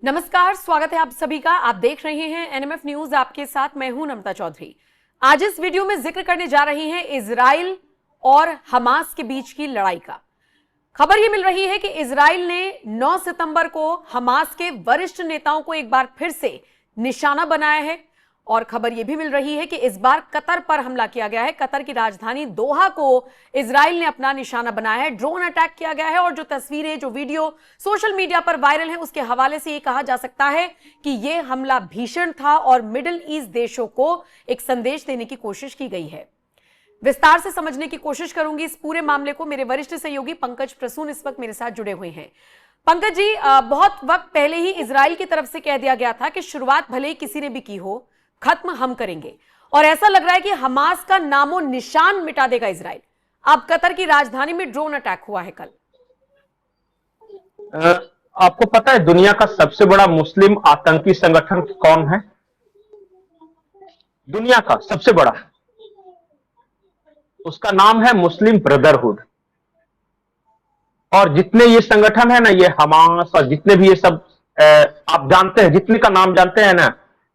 नमस्कार, स्वागत है आप सभी का। आप देख रहे हैं एनएमएफ न्यूज, आपके साथ मैं हूं नम्रता चौधरी। आज इस वीडियो में जिक्र करने जा रहे हैं इजराइल और हमास के बीच की लड़ाई का। खबर यह मिल रही है कि इजराइल ने 9 सितंबर को हमास के वरिष्ठ नेताओं को एक बार फिर से निशाना बनाया है और खबर यह भी मिल रही है कि इस बार कतर पर हमला किया गया है। कतर की राजधानी दोहा को इजराइल ने अपना निशाना बनाया है। ड्रोन अटैक किया गया है और जो तस्वीरें, जो वीडियो सोशल मीडिया पर वायरल है, उसके हवाले से यह कहा जा सकता है कि यह हमला भीषण था और मिडिल ईस्ट देशों को एक संदेश देने की कोशिश की गई है। विस्तार से समझने की कोशिश करूंगी इस पूरे मामले को। मेरे वरिष्ठ सहयोगी पंकज प्रसून इस वक्त मेरे साथ जुड़े हुए हैं। पंकज जी, बहुत वक्त पहले ही इजराइल की तरफ से कह दिया गया था कि शुरुआत भले ही किसी ने भी की हो, खत्म हम करेंगे, और ऐसा लग रहा है कि हमास का नामो निशान मिटा देगा इजराइल। अब कतर की राजधानी में ड्रोन अटैक हुआ है कल। आपको पता है दुनिया का सबसे बड़ा मुस्लिम आतंकी संगठन कौन है? दुनिया का सबसे बड़ा, उसका नाम है मुस्लिम ब्रदरहुड। और जितने ये संगठन है ना, ये हमास और जितने भी ये सब आप जानते हैं, जितने का नाम जानते हैं ना,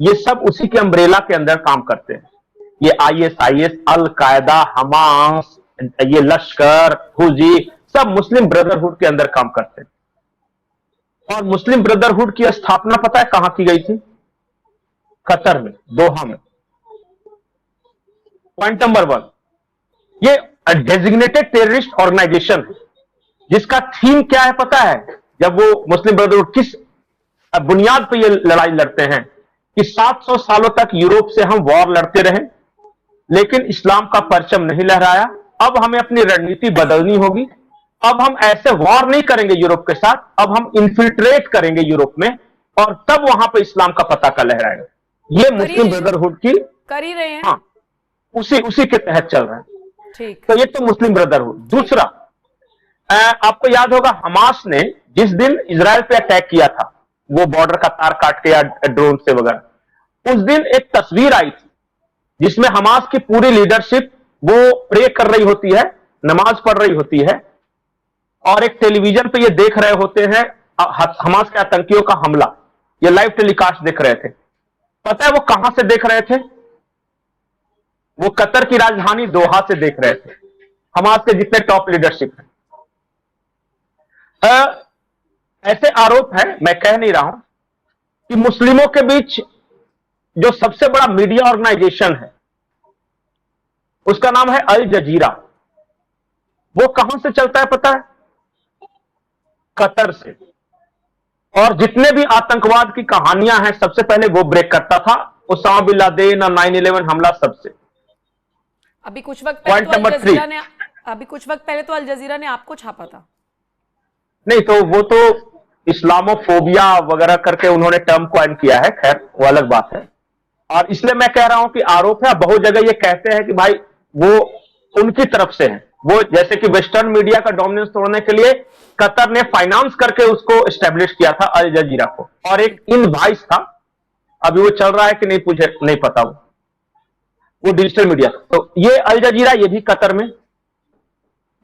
ये सब उसी के अम्ब्रेला के अंदर काम करते हैं। ये आईएसआईएस, अल कायदा, हमास, ये लश्कर, हुजी, सब मुस्लिम ब्रदरहुड के अंदर काम करते हैं। और मुस्लिम ब्रदरहुड की स्थापना पता है कहां की गई थी? कतर में, दोहा में। पॉइंट नंबर 1, ये डेजिग्नेटेड टेररिस्ट ऑर्गेनाइजेशन है जिसका थीम क्या है पता है? जब वो मुस्लिम ब्रदरहुड किस बुनियाद पर ये लड़ाई लड़ते हैं कि 700 सालों तक यूरोप से हम वॉर लड़ते रहे, लेकिन इस्लाम का परचम नहीं लहराया। अब हमें अपनी रणनीति बदलनी होगी। अब हम ऐसे वॉर नहीं करेंगे यूरोप के साथ, अब हम इन्फिल्ट्रेट करेंगे यूरोप में, और तब वहां पे इस्लाम का पताका लहराएगा। ये मुस्लिम ब्रदरहुड की कर ही रहे हैं। हाँ, उसी के तहत चल रहा है। ठीक। तो ये तो मुस्लिम ब्रदरहुड। दूसरा, आपको याद होगा हमास ने जिस दिन इजराइल पे अटैक किया था, वो बॉर्डर का तार काट के या ड्रोन से वगैरह, उस दिन एक तस्वीर आई थी जिसमें हमास की पूरी लीडरशिप वो प्रे कर रही होती है, नमाज पढ़ रही होती है, और एक टेलीविजन पे ये देख रहे होते हैं हमास के आतंकियों का हमला। ये लाइव टेलीकास्ट देख रहे थे। पता है वो कहां से देख रहे थे? वो कतर की राजधानी दोहा से देख रहे थे। हमास के जितने टॉप लीडरशिप है। ऐसे आरोप है, मैं कह नहीं रहा हूं, कि मुस्लिमों के बीच जो सबसे बड़ा मीडिया ऑर्गेनाइजेशन है उसका नाम है अल जजीरा। वो कहां से चलता है पता है? कतर से। और जितने भी आतंकवाद की कहानियां हैं सबसे पहले वो ब्रेक करता था, उसामा बिन लादेन और 9/11 हमला सबसे। अभी कुछ वक्त पहले तो अल जजीरा ने आपको छापा था। नहीं, तो वो तो इस्लामोफोबिया वगैरह करके उन्होंने टर्म कॉइन किया है, खैर वो अलग बात है। और इसलिए मैं कह रहा हूं कि आरोप है। बहुत जगह ये कहते हैं कि भाई वो उनकी तरफ से है। वो जैसे कि वेस्टर्न मीडिया का डोमिनेंस तोड़ने के लिए कतर ने फाइनेंस करके उसको एस्टेब्लिश किया था, अल जजीरा को। और एक इनवॉइस था, अभी वो चल रहा है कि नहीं मुझे नहीं पता, वो डिजिटल मीडिया। तो ये अल जजीरा, ये भी कतर में।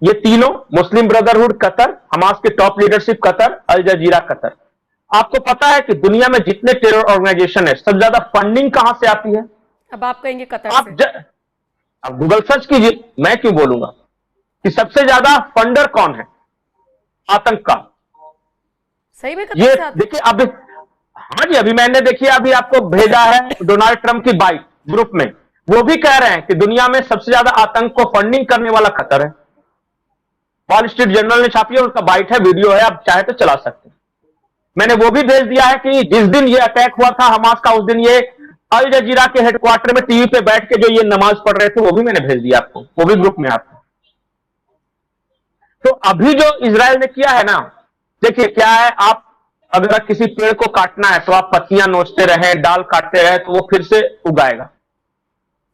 ये तीनों, मुस्लिम ब्रदरहुड कतर, हमास के टॉप लीडरशिप कतर, अल जजीरा कतर। आपको पता है कि दुनिया में जितने टेरर ऑर्गेनाइजेशन है सबसे ज्यादा फंडिंग कहां से आती है? अब आप कहेंगे कतर से। अब गूगल सर्च कीजिए, मैं क्यों बोलूंगा कि सबसे ज्यादा फंडर कौन है आतंक का? सही में ये देखिए अब, हाँ जी, अभी मैंने देखिए अभी आपको भेजा है डोनाल्ड ट्रंप की बाइट ग्रुप में। वो भी कह रहे हैं कि दुनिया में सबसे ज्यादा आतंक को फंडिंग करने वाला कतर है। वॉल स्ट्रीट जर्नल ने छापी है, उसका बाइट है, वीडियो है, आप चाहे तो चला सकते हैं। मैंने वो भी भेज दिया है कि जिस दिन ये अटैक हुआ था हमास का, उस दिन ये अल जजीरा के हेडक्वार्टर में टीवी पे बैठ के जो ये नमाज पढ़ रहे थे, वो भी मैंने भेज दिया आपको, वो भी ग्रुप में आपको। तो अभी जो इजराइल ने किया है ना, देखिए क्या है, आप अगर किसी पेड़ को काटना है तो आप पत्तियां नोचते रहे, डाल काटते रहे तो वो फिर से उगाएगा।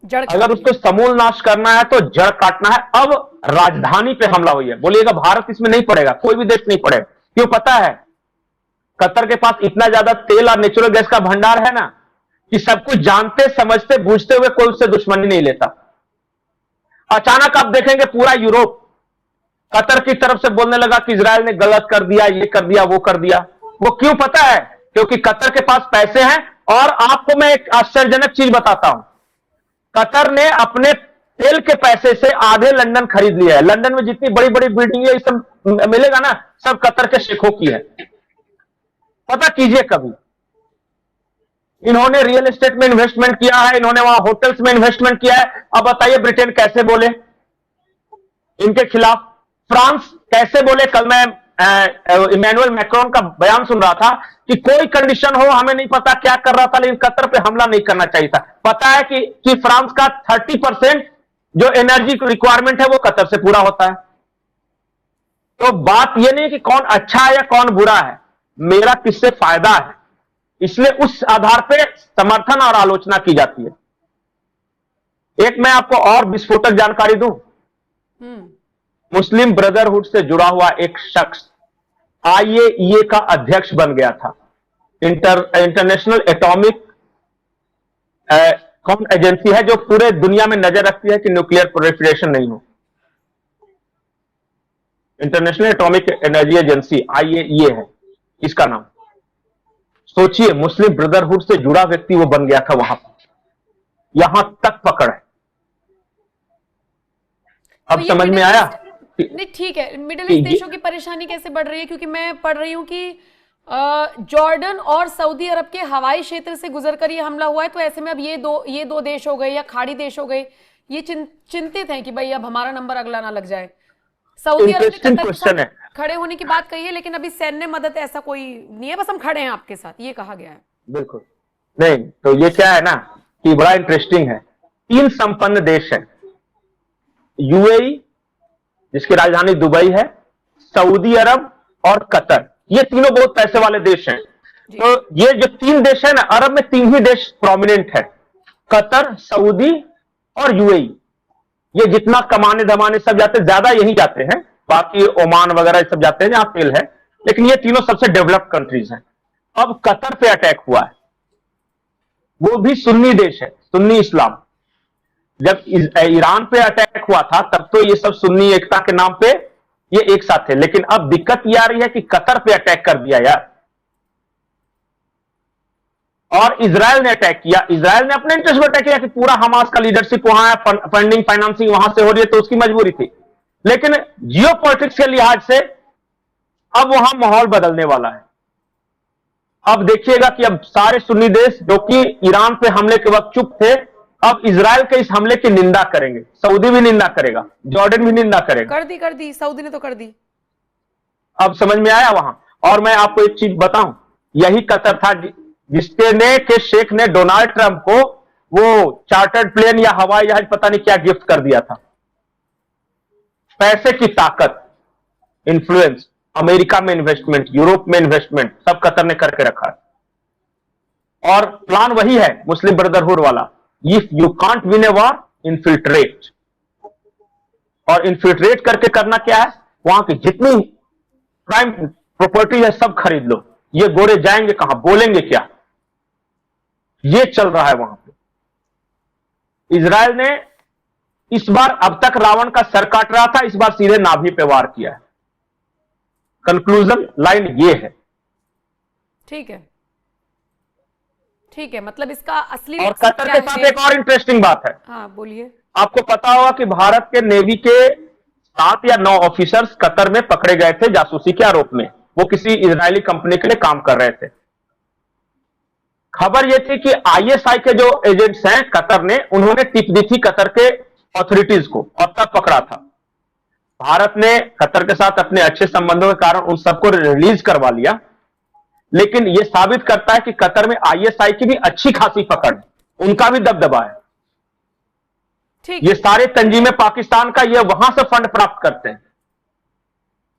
अगर उसको समूल नाश करना है तो जड़ काटना है। अब राजधानी पे हमला हुई है। बोलिएगा भारत इसमें नहीं पड़ेगा, कोई भी देश नहीं पड़ेगा। क्यों पता है? कतर के पास इतना ज्यादा तेल और नेचुरल गैस का भंडार है ना, कि सब कुछ जानते समझते बूझते हुए कोई उससे दुश्मनी नहीं लेता। अचानक आप देखेंगे पूरा यूरोप कतर की तरफ से बोलने लगा कि इजराइल ने गलत कर दिया, ये कर दिया, वो कर दिया। वो क्यों पता है? क्योंकि कतर के पास पैसे हैं। और आपको मैं एक आश्चर्यजनक चीज बताता हूं, कतर ने अपने तेल के पैसे से आधे लंदन खरीद लिया है। लंदन में जितनी बड़ी बड़ी बिल्डिंग है, सब मिलेगा ना, सब कतर के शेखों की है। पता कीजिए कभी। इन्होंने रियल एस्टेट में इन्वेस्टमेंट किया है, इन्होंने वहां होटल्स में इन्वेस्टमेंट किया है। अब बताइए ब्रिटेन कैसे बोले इनके खिलाफ, फ्रांस कैसे बोले। कल मैं इमैनुअल मैक्रोन का बयान सुन रहा था कि कोई कंडीशन हो, हमें नहीं पता क्या कर रहा था, लेकिन कतर पे हमला नहीं करना चाहिए था। पता है कि फ्रांस का 30% जो एनर्जी रिक्वायरमेंट है वो कतर से पूरा होता है। तो बात यह नहीं कि कौन अच्छा है या कौन बुरा है, मेरा किससे फायदा है, इसलिए उस आधार पे समर्थन और आलोचना की जाती है। एक मैं आपको और विस्फोटक जानकारी दूं, मुस्लिम ब्रदरहुड से जुड़ा हुआ एक शख्स आईएईए का अध्यक्ष बन गया था। इंटरनेशनल एटॉमिक कौन एजेंसी है जो पूरे दुनिया में नजर रखती है कि न्यूक्लियर प्रोलिफरेशन नहीं हो। International atomic energy agency IAEA है इसका नाम। सोचिए, मुस्लिम ब्रदरहुड से जुड़ा व्यक्ति वो बन गया था वहां पर, यहां तक पकड़ है। अब समझ में आया? नहीं ठीक है, मिडिल ईस्ट देशों की परेशानी कैसे बढ़ रही है, क्योंकि मैं पढ़ रही हूं कि जॉर्डन और सऊदी अरब के हवाई क्षेत्र से गुजरकर ये हमला हुआ है। तो ऐसे में अब ये दो देश हो गए या खाड़ी देश हो गए, ये चिंतित हैं कि भाई अब हमारा नंबर अगला ना लग जाए। सऊदी अरब ने कतर के साथ खड़े होने की बात कही है, लेकिन अभी सैन्य मदद ऐसा कोई नहीं है, बस हम खड़े हैं आपके साथ, ये कहा गया है। बिल्कुल नहीं, तो ये क्या है ना कि बड़ा इंटरेस्टिंग है। 3 संपन्न देश हैं, यूएई जिसकी राजधानी दुबई है, सऊदी अरब और कतर। ये तीनों बहुत पैसे वाले देश हैं। तो ये जो 3 देश है ना, अरब में 3 ही देश प्रोमिनेंट है, कतर, सऊदी और यूएई। ये जितना कमाने धमाने सब जाते हैं, ज्यादा यही जाते हैं, बाकी ओमान वगैरह सब जाते हैं जहां तेल है, लेकिन ये तीनों सबसे डेवलप्ड कंट्रीज हैं। अब कतर पे अटैक हुआ है, वो भी सुन्नी देश है, सुन्नी इस्लाम। जब ईरान पे अटैक हुआ था तब तो ये सब सुन्नी एकता के नाम पे ये एक साथ थे, लेकिन अब दिक्कत ये आ रही है कि कतर पे अटैक कर दिया यार। और इजराइल ने अटैक किया। इजराइल ने अपने इंटरेस्ट में अटैक किया कि पूरा हमास का लीडरशिप वहां है, फंडिंग फाइनेंसिंग वहां से हो रही है, तो उसकी मजबूरी थी। लेकिन जियोपॉलिटिक्स के लिहाज से अब वहां माहौल बदलने वाला है। अब देखिएगा कि अब सारे सुन्नी देश जो कि ईरान पे हमले के वक्त चुप थे, अब इजराइल के इस हमले की निंदा करेंगे। सऊदी भी निंदा करेगा, जॉर्डन भी निंदा करेगा। कर दी सऊदी ने तो कर दी। अब समझ में आया वहां। और मैं आपको एक चीज बताऊं, यही कतर था जिसके शेख ने डोनाल्ड ट्रंप को वो चार्टर्ड प्लेन या हवाई जहाज पता नहीं क्या गिफ्ट कर दिया था। पैसे की ताकत, इन्फ्लुएंस, अमेरिका में इन्वेस्टमेंट, यूरोप में इन्वेस्टमेंट, सब कतर ने करके रखा है। और प्लान वही है मुस्लिम ब्रदरहुड वाला, if you can't win a war, infiltrate. और इन्फिल्ट्रेट करके करना क्या है, वहां की जितनी प्राइम प्रॉपर्टी है सब खरीद लो। ये गोरे जाएंगे कहां, बोलेंगे क्या, ये चल रहा है वहां पे। इजराइल ने इस बार, अब तक रावण का सर काट रहा था, इस बार सीधे नाभि पे वार किया है। कंक्लूजन लाइन ये है। ठीक है, ठीक है, मतलब इसका असली और कतर के साथ एक और इंटरेस्टिंग बात है। हाँ बोलिए। आपको पता होगा कि भारत के नेवी के 7 या 9 ऑफिसर्स कतर में पकड़े गए थे जासूसी के आरोप में। वो किसी इजरायली कंपनी के लिए काम कर रहे थे। खबर यह थी कि आईएसआई के जो एजेंट्स हैं कतर ने, उन्होंने टिप दी थी कतर के ऑथोरिटीज को, और तब पकड़ा था। भारत ने कतर के साथ अपने अच्छे संबंधों के कारण उन सबको रिलीज करवा लिया। लेकिन यह साबित करता है कि कतर में आईएसआई की भी अच्छी खासी पकड़ है, उनका भी दबदबा है। ठीक। ये सारे तंजीमें पाकिस्तान का, ये वहां से फंड प्राप्त करते हैं।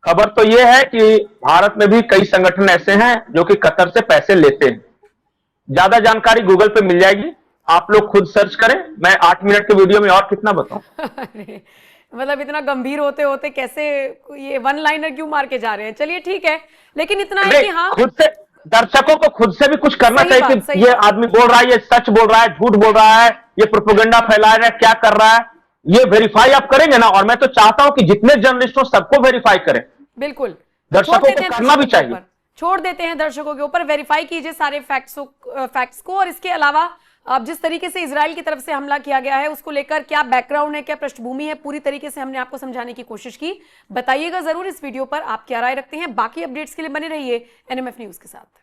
खबर तो यह है कि भारत में भी कई संगठन ऐसे हैं जो कि कतर से पैसे लेते हैं। ज्यादा जानकारी गूगल पे मिल जाएगी, आप लोग खुद सर्च करें। मैं 8 मिनट के वीडियो में और कितना बताऊं। मतलब इतना गंभीर होते होते कैसे ये वन लाइनर क्यों मार के जा रहे हैं। चलिए ठीक है, लेकिन इतना है कि हाँ, खुद से दर्शकों को खुद से भी कुछ करना चाहिए कि ये आदमी बोल रहा है, ये सच बोल रहा है, झूठ बोल रहा है, ये प्रोपेगेंडा फैला रहा है, क्या कर रहा है, ये वेरीफाई आप करेंगे ना। और मैं तो चाहता हूं कि जितने जर्नलिस्ट हो सबको वेरीफाई करें। बिल्कुल, दर्शकों को करना भी चाहिए। छोड़ देते हैं दर्शकों के ऊपर। वेरीफाई कीजिए सारे फैक्ट्स को। और इसके अलावा अब जिस तरीके से इजराइल की तरफ से हमला किया गया है उसको लेकर क्या बैकग्राउंड है, क्या पृष्ठभूमि है, पूरी तरीके से हमने आपको समझाने की कोशिश की। बताइएगा जरूर इस वीडियो पर आप क्या राय रखते हैं। बाकी अपडेट्स के लिए बने रहिए एनएमएफ न्यूज के साथ।